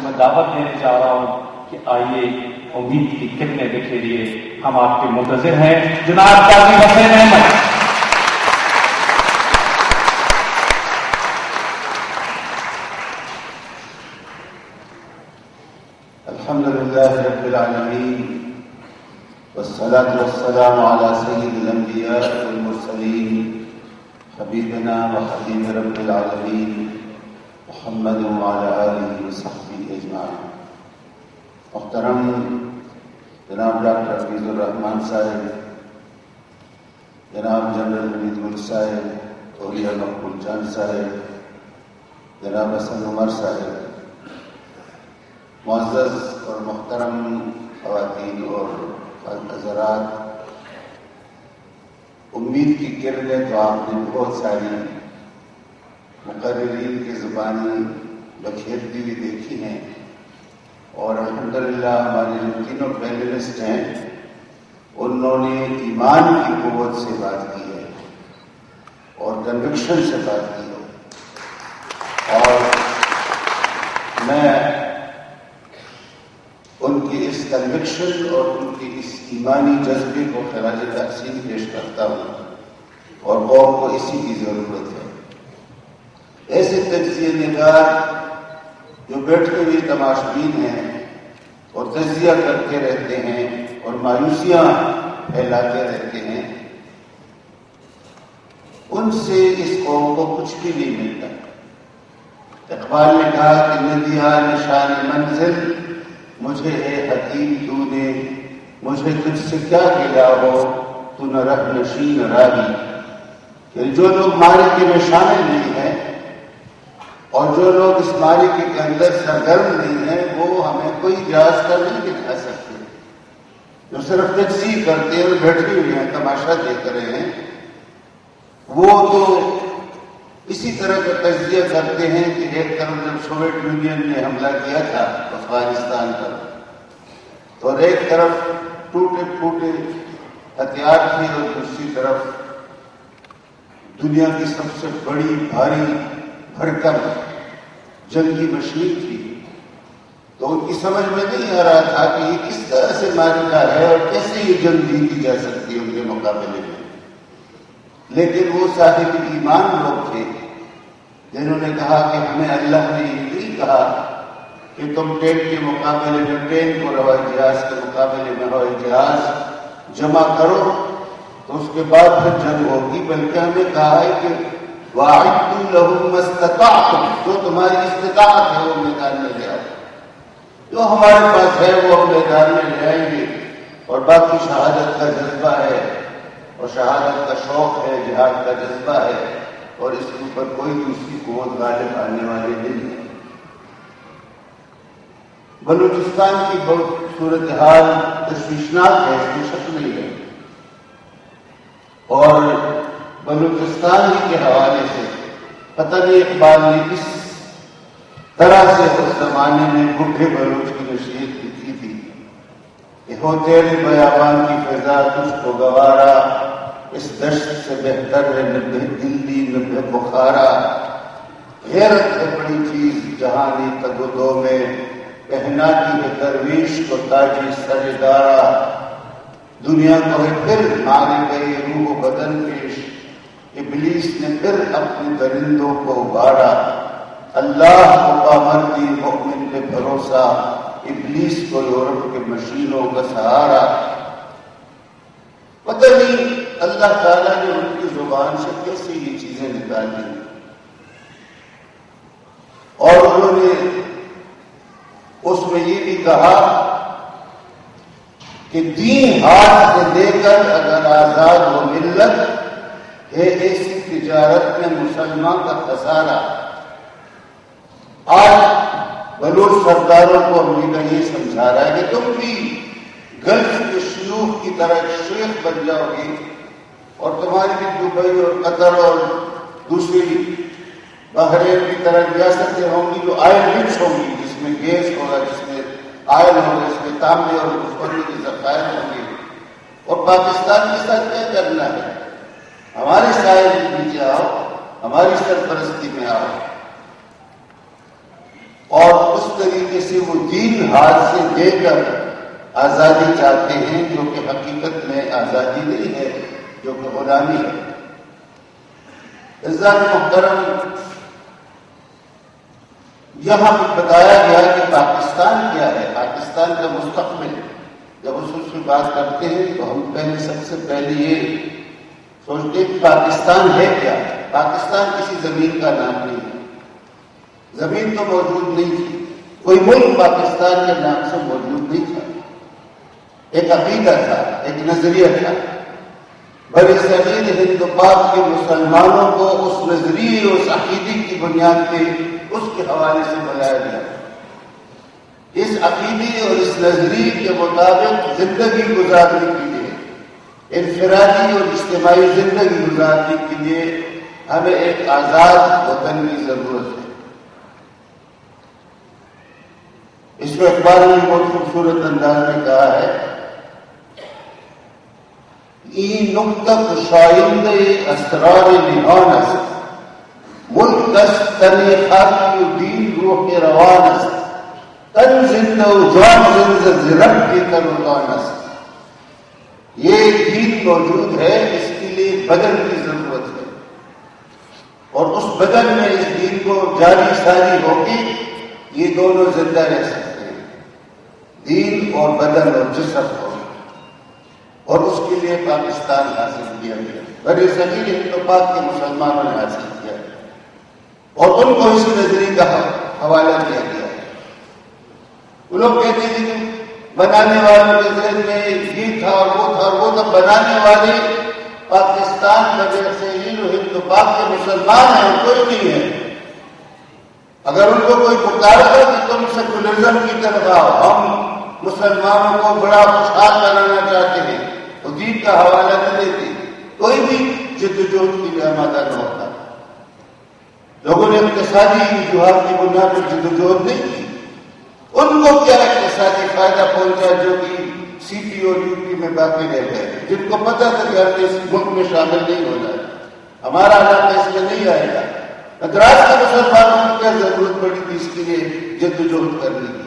میں دعوت دینے جا رہا ہوں کہ آئیے امید کی کرنیں بکھیریے. ہم آپ کے منتظر ہیں جناب قاضی حسین احمد. الحمد لله رب العالمين والصلاة والسلام على سيد الأنبياء والمرسلين حبيبنا وحبيب رب العالمين محمد وعلى آله وصحبه أجمعين. محترم جناب ڈاکٹر عزیز الرحمان صاحب، جناب جنرل حمید گل صاحب، اولیاء مقبول جان صاحب، جناب حسن عمر صاحب، معزز اور محترم خواتین اور حضرات، امید کی کرنیں تو آپ نے بہت ساری مقررین کی زبانی بکھیرتی ہوئی دیکھی ہیں، اور الحمدللہ ہمارے جو تینوں پینلسٹ ہیں انہوں نے ایمان کی قوت سے بات کی ہے اور کنوکشن سے بات کی ہے، اور میں ان کی اس کنوکشن اور ان کی اس ایمانی جذبے کو خراج تحسین پیش کرتا ہوں، اور قوم کو اسی کی ضرورت ہے. ایسے تجزیہ نگار جو بیٹھے ہوئے تماشبین ہیں اور تجزیہ کرتے رہتے ہیں اور مایوسیاں پھیلاتے رہتے ہیں، ان سے اس قوم کو کچھ بھی نہیں ملتا. اقبال نے کہا کہ ندیہ نشان منزل مجھے اے حکیم تو نے، مجھے تجھ سے کیا گلا ہو تو نہ رہ نشین راہی. کہ جو لوگ معرکے میں شامل نہیں ہیں اور جو لوگ اس معرکے کے اندر سرگرم نہیں ہیں، وہ ہمیں کوئی جہاز کا نہیں دکھا سکتے. جو صرف تجزیہ کرتے ہیں اور بیٹھے ہوئے ہیں تماشا دیکھ رہے ہیں، وہ تو اسی طرح کا تجزیہ کرتے ہیں کہ ایک طرف جب سوویت یونین نے حملہ کیا تھا افغانستان پر، اور ایک طرف ٹوٹے پھوٹے ہتھیار تھے اور دوسری طرف دنیا کی سب سے بڑی بھاری بھرکم جنگی مشین تھی، تو ان کی سمجھ میں نہیں آ رہا تھا کہ یہ کس طرح سے معرکہ ہے اور کیسے یہ جنگ جیتی جا سکتی ہے ان کے مقابلے میں. لیکن وہ صاحب ایمان لوگ تھے جنہوں نے کہا کہ ہمیں اللہ نے یہ نہیں کہا کہ تم ٹرین کے مقابلے میں ٹرین کو ہوائی جہاز کے مقابلے میں ہوائی جہاز جمع کرو تو اس کے بعد پھر جنگ ہوگی، بلکہ ہمیں کہا ہے کہ وَأَعِدُّوا لَهُم مَّا اسْتَطَعْتُمْ، جو تمہاری استطاعت ہے وہ میدان میں لے آؤ. جو ہمارے پاس ہے وہ ہم میدان میں لے آئیں گے، اور باقی شہادت کا جذبہ ہے اور شہادت کا شوق ہے، جہاد کا جذبہ ہے، اور اس کے اوپر کوئی دوسری قوت غالب آنے والے نہیں ہے. بلوچستان کی بہت صورتحال تشویشناک ہے، اس میں شک نہیں ہے، اور بلوچستان ہی کے حوالے سے پتہ نہیں اقبال نے کس طرح سے اس زمانے میں بڈھے بلوچ کی نصیحت لکھی تھی کہ ہو تیرے بیابان کی فضا تجھ کو گوارا، اس دشت سے بہتر ہے نہ دلی نہ بخارا. غیرت ہے بڑی چیز جہانی تگدو میں، پہناتی ہے درویش کو تاجی سر دارا. دنیا کو ہے پھر مارے گئے روح و بدن پیش، ابلیس نے پھر اپنے درندوں کو ابھارا. اللہ کو پامردی مؤمن پہ بھروسہ، ابلیس کو یورپ کے مشینوں کا سہارا. پتہ نہیں اللہ تعالیٰ نے ان کی زبان سے کیسے یہ چیزیں نکالی، اور انہوں نے اس میں یہ بھی کہا کہ دین ہاتھ سے دے کر اگر آزاد ہو ملت ہے ایسی تجارت میں مسلمان کا خسارہ. آج بلوچ سرداروں کو امریکہ یہ سمجھا رہا ہے کہ تم بھی گلف کے شیوخ کی طرح شیخ بن جاؤ گے، اور تمہاری بھی دبئی اور قطر اور دوسری بحرین کی طرح ریاستیں ہوں گی جو آئل رچ ہوں گی، جس میں گیس ہوگا، جس میں آئل ہوگا، جس میں تانبے اور سونے کے ذخائر ہوں گے. اور پاکستان کے ساتھ کیا کرنا ہے؟ ہمارے سائے کے نیچے آؤ، ہماری سرپرستی میں آؤ، اور اس طریقے سے ہاتھ سے دے کر آزادی چاہتے ہیں، جو کہ حقیقت میں آزادی نہیں ہے، جو کہ غلامی ہے۔ عزیزان محترم، یہاں بتایا گیا کہ پاکستان کیا ہے، پاکستان کا مستقبل۔ جب اس سے بات کرتے ہیں تو ہم سب سے پہلے یہ سوچتے ہیں کہ پاکستان ہے کیا؟ پاکستان کسی زمین کا نام نہیں ہے، زمین تو موجود نہیں تھی، کوئی ملک پاکستان کے نام سے موجود نہیں تھا، ایک عقیدہ تھا، ایک نظریہ تھا۔ بڑے صغیر ہند و پاک کے مسلمانوں کو اس نظریے، اس عقیدے کی بنیاد پہ اس کے حوالے سے بلایا گیا۔ اس عقیدے اور اس نظریے کے مطابق زندگی گزارنے کے لیے، انفرادی اور اجتماعی زندگی گزارنے کے لیے ہمیں ایک آزاد وطن کی ضرورت ہے۔ اس کو اخبار نے بہت خوبصورت انداز میں کہا ہے، این نقطہ شائند اسرار نهان است، ملک است تن خاکی و دین روح روان است، تن زندہ و جان زندہ زرق کے تروان است۔ یہ دین موجود ہے، اس کے لیے بدن کی ضرورت ہے، اور اس بدن میں اس دین کو جاری ساری ہوگی، یہ دونوں زندہ رہ سکتے ہیں، دین اور بدن اور جسم ہو، اور اس کے لیے پاکستان حاصل کیا گیا، بڑے صغیر ہند و پاک کے مسلمانوں نے حاصل کیا اور ان کو اس نظریے کا حوالہ دیا گیا ہے۔ وہ لوگ کہتے ہیں کہ بنانے والوں کے ذہن میں یہ تھا اور وہ تھا، اور وہ تو بنانے والے پاکستان بغیر صغیر ہند و پاک کے مسلمان ہیں، کوئی نہیں ہے۔ اگر ان کو کوئی پکارتا کہ تم سیکولرزم کی طرف آؤ، ہم مسلمانوں کو بڑا خوشحال بنانا چاہتے ہیں، تو دین کا حوالہ نہ دیتے، کوئی بھی جدوجہد کے لیے آمادہ نہ ہوتا۔ لوگوں نے اقتصادی وجوہات کی بنیاد پر جدوجہد نہیں کی، ان کو کیا اقتصادی فائدہ پہنچا جو کہ سی پی اور یو پی میں باقی رہ گئے، جن کو پتہ تھا کہ ہمیں اس ملک میں شامل نہیں ہونا ہے، ہمارا علاقہ اس میں نہیں آئے گا۔ مدراس کے مسلمانوں کو کیا ضرورت پڑی تھی اس کے لیے جدوجہد کرنے کی؟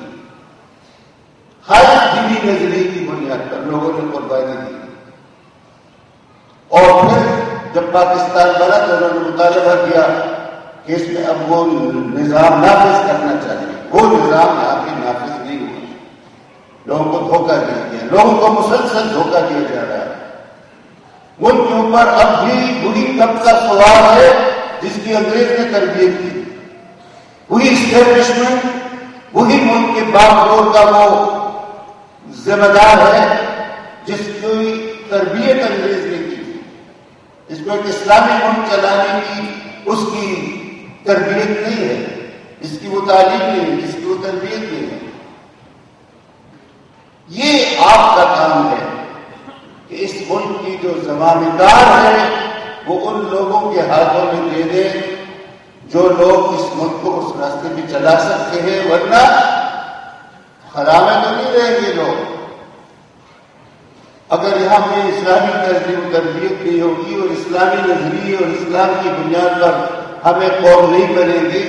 خالص دینی نظریے کی بنیاد پر لوگوں نے قربانی دی، اور پھر جب پاکستان بنا تو انہوں نے مطالبہ کیا کہ اس میں اب وہ نظام نافذ کرنا چاہیے۔ وہ نظام یہاں پہ نافذ نہیں ہوا، لوگوں کو دھوکہ دیا گیا، لوگوں کو مسلسل دھوکہ دیا جا رہا ہے۔ ملک کے اوپر اب بھی وہی طبقہ سوار ہے جس کی انگریز نے تربیت کی، وہی اسٹیبلشمنٹ، وہی ملک کے باپ دور کا وہ ذمہ دار ہے جس کی تربیت انگریز نے کی تھی۔ اس کو ایک اسلامی ملک چلانے کی اس کی تربیت نہیں ہے، اس کی وہ تعلیم نہیں ہے، جس کی وہ تربیت نہیں ہے۔ یہ آپ کا کام ہے کہ اس ملک کی جو ضمانتدار ہے وہ ان لوگوں کے ہاتھوں میں دے دیں جو لوگ اس ملک کو اس راستے پہ چلا سکتے ہیں، ورنہ خلا میں تو نہیں رہیں گے لوگ۔ اگر یہاں پہ اسلامی تہذیب و تربیت نہیں ہوگی اور اسلامی نظریے اور اسلام کی بنیاد پر ہمیں قوم نہیں بنے گی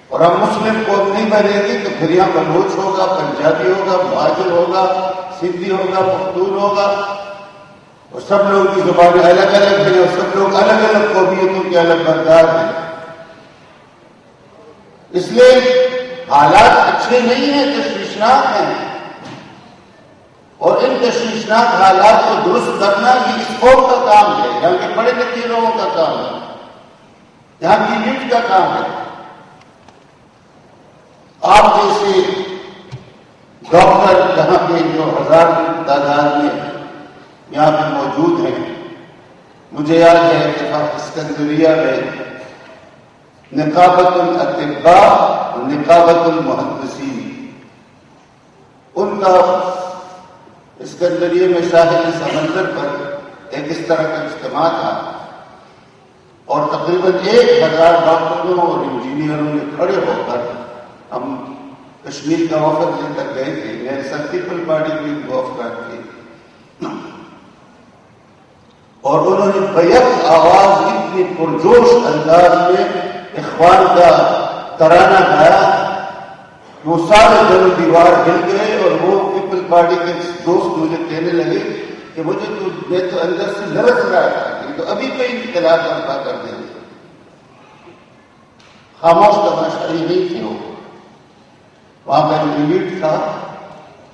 اور ہم مسلم قوم نہیں بنے گی، تو پھر یہاں بلوچ ہوگا، پنجابی ہوگا، مہاجر ہوگا، سندھی ہوگا، پختون ہوگا، اور سب لوگوں کی زبانیں الگ الگ ہیں اور سب لوگ الگ الگ قومیتوں کے الگ بردار ہیں۔ اس لیے حالات اچھے نہیں ہیں، تشویشناک ہیں، اور ان تشویشناک حالات کو درست کرنا یہ اس قوم کا کام ہے، یہاں کے پڑھے لکھے لوگوں کا کام ہے، یہاں کی یوٹ کا کام ہے۔ آپ جیسے ڈاکٹر یہاں کے جو ہزار تعداد میں یہاں پہ موجود ہیں، مجھے یاد ہے اتفاق اسکندریہ میں نقابت الاطباء اور نقابت المحدثین، ان کا اسکندریہ میں ساحل سمندر پر ایک اس طرح کا اجتماع تھا، اور تقریباً 1000 ڈاکٹروں اور انجینئروں نے کھڑے ہو کر، ہم کشمیر کا وفد لے کر گئے تھے، میرے ساتھ پیپل پارٹی کی وفد تھی، اور انہوں نے بیک آواز اتنی پرجوش انداز میں اخوان کا ترانہ گایا وہ سارے در و دیوار ہل گئے اور وہ پیپل پارٹی کے دوست مجھے کہنے لگے کہ مجھے میں تو اندر سے لرز رہا تھا کہ تو ابھی کوئی انقلاب برپا کر دیں گے. خاموش تماشائی نہیں تھی وہ. وہاں کا جو ایلیٹ تھا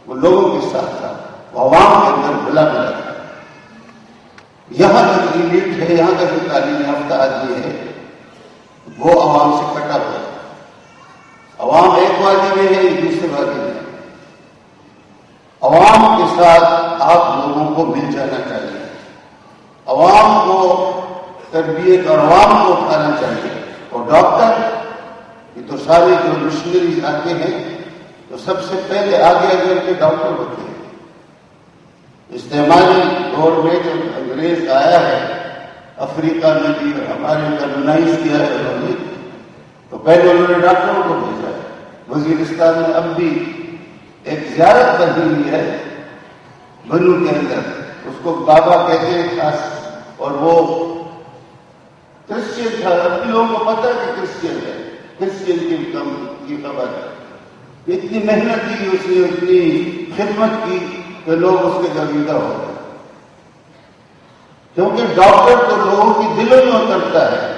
وہ لوگوں کے ساتھ تھا, وہ عوام کے اندر بلا ملا تھا. یہاں کا جو ایلیٹ ہے, یہاں کا جو تعلیم یافتہ آدمی ہے, وہ عوام سے کٹا ہوا ہے. عوام ایک وادی میں ہے, ایک دوسرے وادی میں ہے. عوام کے ساتھ آپ لوگوں کو مل جانا چاہیے, عوام کو تربیت اور عوام کو اٹھانا چاہیے. اور ڈاکٹر یہ تو سارے جو مشنریز آتے ہیں تو سب سے پہلے آگے اگر کے ڈاکٹر ہوتے ہیں. استعماری دور میں جب انگریز آیا ہے افریقہ میں بھی, ہمارے کالونائز کیا ہے انہوں نے, تو پہلے انہوں نے ڈاکٹروں کو بھیجا ہے. وزیرستان میں اب بھی ایک زیارت بنی ہوئی ہے بنو کے اندر, اس کو بابا کہتے ہیں خاص, اور وہ کرسچین تھا. اب بھی لوگوں کو پتہ ہے کہ کرسچین ہے, کرسچین کی خبر ہے. اتنی محنت کی اس نے, اتنی خدمت کی کہ لوگ اس کے گرویدہ ہو گئے. کیونکہ ڈاکٹر تو لوگوں کی دلوں میں اترتا ہے.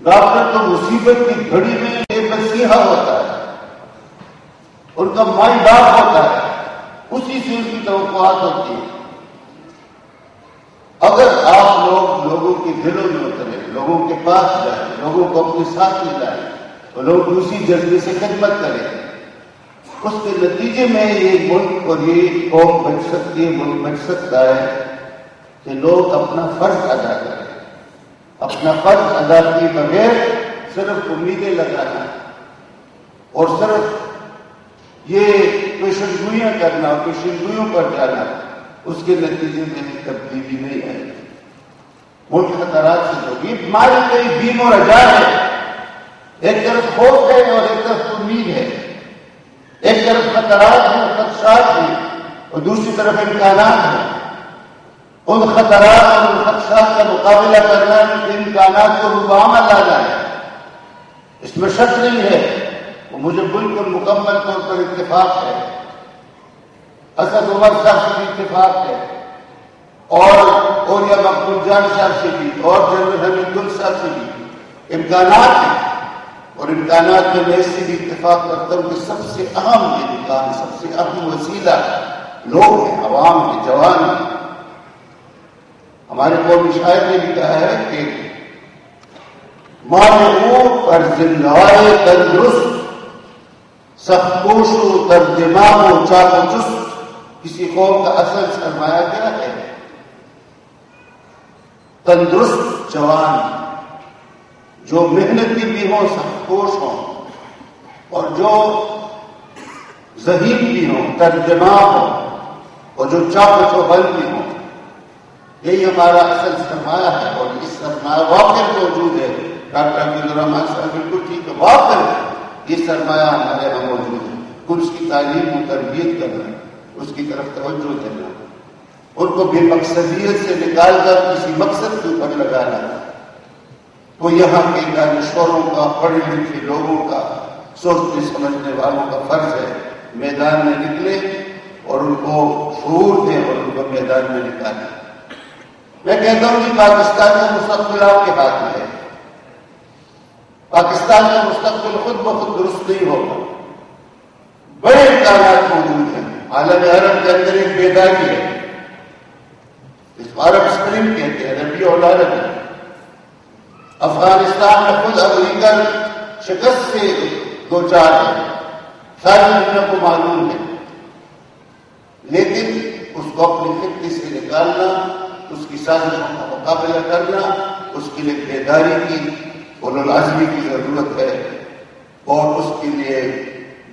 ڈاکٹر تو مصیبت کی گھڑی میں ایک مسیحا ہوتا ہے, ان کا مائنڈ آف ہوتا ہے, اسی سے ان کی توقعات ہوتی ہے. اگر آپ لوگ لوگوں کے دلوں میں اتریں, لوگوں کے پاس جائیں, لوگوں کو اپنے ساتھ ملائیں, اور لوگ اسی جذبے سے خدمت کریں, اس کے نتیجے میں یہ ملک اور یہ قوم بچ سکتی ہے, ملک بچ سکتا ہے کہ لوگ اپنا فرض ادا کریں. اپنا فرض ادا کیے بغیر صرف امیدیں لگانا اور صرف یہ پیشن گوئیاں کرنا اور پیشن گوئیوں پر جانا, اس کے نتیجے میں تبدیلی نہیں آئے گی. ملک خطرات سے ہوگی. یہ بیماری کئی بیم اور رجا ہے. ایک طرف خوف ہے اور ایک طرف امید ہے. ایک طرف خطرات ہیں, خدشات ہیں, اور دوسری طرف امکانات ہیں. ان خطرات اور ان خدشات کا مقابلہ کرنا, ان امکانات کو روبامہ لانا ہے. اس میں شک نہیں ہے. وہ مجھے بالکل مکمل طور پر اتفاق ہے. اسد عمر صاحب سے بھی اتفاق ہے, اور اوریا مقبول جان صاحب سے بھی, اور جنرل حمید گل صاحب سے بھی امکانات ہیں. اور امکانات میں میں اس سے بھی اتفاق کرتا ہوں کہ سب سے اہم امکان, سب سے اہم وسیلہ لوگ ہیں, عوام ہیں, جوان ہیں. ہمارے قومی شاعر نے بھی کہا ہے کہ مانعو پر زندگائے تندرست, سخپوش و تردماغ و چاق و چست. کسی قوم کا اصل سرمایہ کیا ہے؟ تندرست جوان, جو محنتی بھی ہوں, سخپوش ہوں, اور جو ذہین بھی ہوں, ترجماں ہوں, اور جو چاق و چوبند بھی ہوں. یہی ہمارا اصل سرمایہ ہے. اور اس سرمایہ واقع موجود ہے. ڈاکٹر عبد الرحمان صاحب بالکل ٹھیک ہے, واقع یہ سرمایہ ہمارے یہاں موجود ہے. کچھ اس کی تعلیم و تربیت کرنا, اس کی طرف توجہ دینا, ان کو بے مقصدیت سے نکال کر کسی مقصد کے اوپر لگانا. تو یہاں کے دانشوروں کا, پڑھے لکھے لوگوں کا, سوچنے سمجھنے والوں کا فرض ہے میدان میں نکلے اور ان کو شعور دیں اور ان کو میدان میں نکالیں. میں کہتا ہوں کہ پاکستان کا مستقبل آپ کے ہاتھ میں ہے. پاکستان کا مستقبل خود بخود درست نہیں ہوگا. بڑے امکانات موجود ہیں. عالم عرب کے اندر ایک بیداری ہے, اس کو عرب اسپرنگ کہتے ہیں, ربیع العرب ہے. افغانستان میں خود امریکہ شکست سے دوچار ہے, ساری دنیا کو معلوم ہے. لیکن اس کو اپنی خطے سے نکالنا, اس کی سازشوں کا مقابلہ کرنا, اس کے لیے بیداری کی, اولو العزمی کی ضرورت ہے. اور اس کے لیے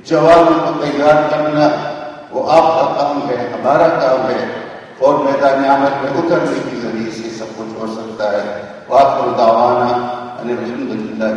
جوانوں کو تیار کرنا وہ آپ کا کام ہے, ہمارا کام ہے. اور میدان عمل میں اترنے کے ذریعے سے سب کچھ ہو سکتا ہے. وآخر دعوانا ان الحمد للہ.